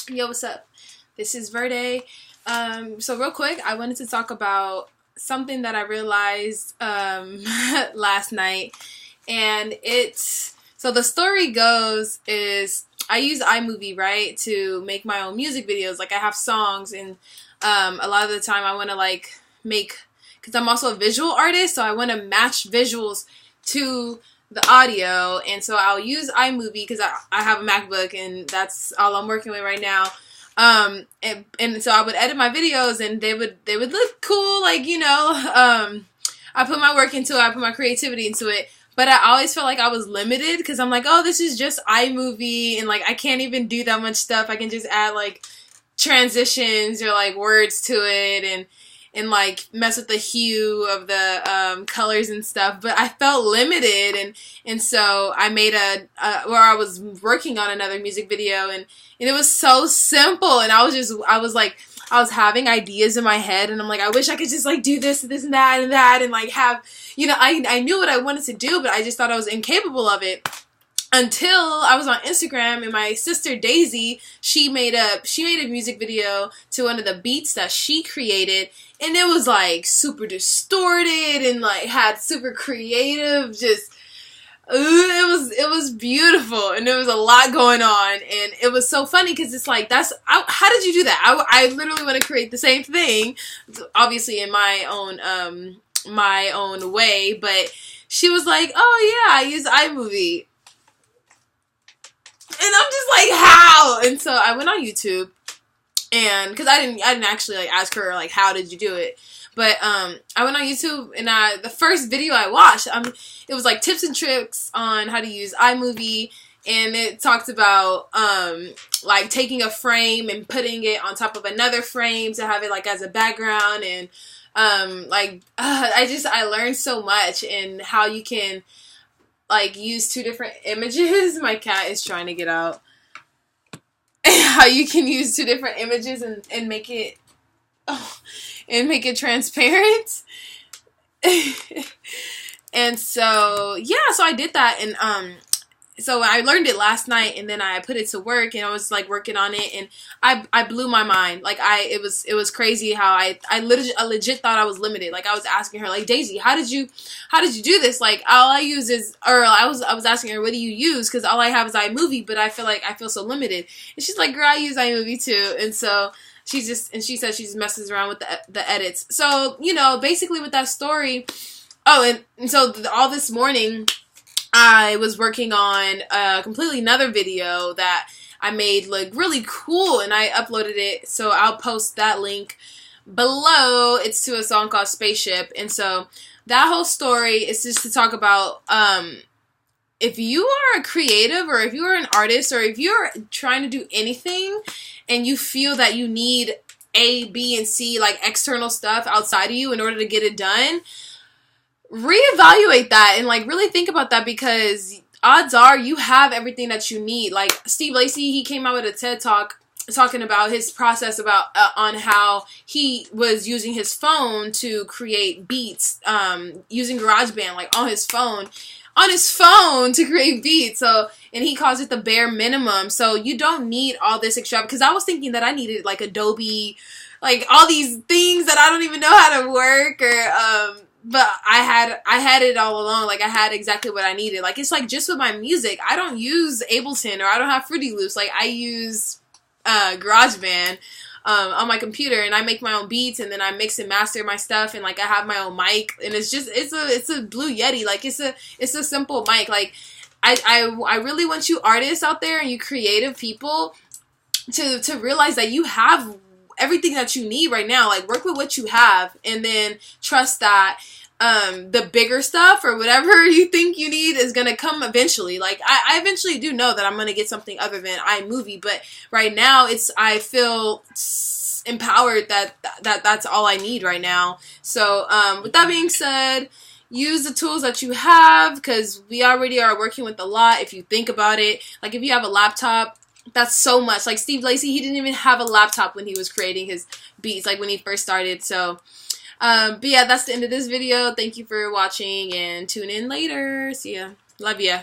Yo, what's up? This is Verde. So real quick, I wanted to talk about something that I realized last night, and so the story goes is I use iMovie, right, to make my own music videos. Like I have songs, and a lot of the time I want to like make, because I'm also a visual artist, so I want to match visuals to the audio, and so I'll use iMovie because I have a MacBook and that's all I'm working with right now. And so I would edit my videos and they would look cool, like, I put my work into it, I put my creativity into it, but I always felt like I was limited because I'm like, oh, this is just iMovie and like I can't even do that much stuff. I can just add like transitions or like words to it and like mess with the hue of the colors and stuff, but I felt limited, and so I made where I was working on another music video, and it was so simple, and I was having ideas in my head, and I'm like, I wish I could just like do this and that, and like have, I knew what I wanted to do, but I just thought I was incapable of it. Until I was on Instagram and my sister Daisy, she made a music video to one of the beats that she created, and it was like super distorted and like had super creative, just it was beautiful, and there was a lot going on, and it was so funny because it's like how did you do that? I literally want to create the same thing, obviously in my own way, but she was like, oh yeah, I use iMovie. And I'm just like, how? And so I went on YouTube, and because I didn't actually like ask her like, how did you do it? But I went on YouTube, and the first video I watched, it was like tips and tricks on how to use iMovie, and it talked about like taking a frame and putting it on top of another frame to have it like as a background, and I learned so much, and how you can like use two different images. My cat is trying to get out. How you can use two different images and make it transparent. And so yeah, so I did that, and so I learned it last night, and then I put it to work, and I was like working on it, and I blew my mind. Like it was crazy how I legit thought I was limited. Like I was asking her, like, Daisy, how did you do this? Like all I use is, or I was asking her, what do you use? Because all I have is iMovie, but I feel so limited. And she's like, girl, I use iMovie too. And so she said she just messes around with the edits. So basically with that story. Oh, and so all this morning, I was working on a completely another video that I made look really cool, and I uploaded it, so I'll post that link below. It's to a song called Spaceship, and so that whole story is just to talk about if you are a creative, or if you are an artist, or if you're trying to do anything and you feel that you need A, B, and C, like external stuff outside of you in order to get it done, reevaluate that and like really think about that, because odds are you have everything that you need. Like Steve Lacy, he came out with a TED Talk talking about his process about on how he was using his phone to create beats, using GarageBand, like on his phone to create beats. So, and he calls it the bare minimum. So you don't need all this extra, because I was thinking that I needed like Adobe, like all these things that I don't even know how to work, or but I had it all along. Like I had exactly what I needed. Like it's like just with my music, I don't use Ableton, or I don't have Fruity Loops. Like I use GarageBand on my computer, and I make my own beats, and then I mix and master my stuff, and like I have my own mic, and it's a Blue Yeti. Like it's a simple mic. Like I really want you artists out there and you creative people to realize that you have everything that you need right now. Like work with what you have, and then trust that the bigger stuff or whatever you think you need is gonna come eventually. Like I eventually do know that I'm gonna get something other than iMovie, but right now I feel empowered that's all I need right now. So with that being said, use the tools that you have, because we already are working with a lot. If you think about it, like if you have a laptop, that's so much. Like Steve Lacy, he didn't even have a laptop when he was creating his beats, like when he first started. So but yeah, that's the end of this video. Thank you for watching, and tune in later. See ya. Love ya.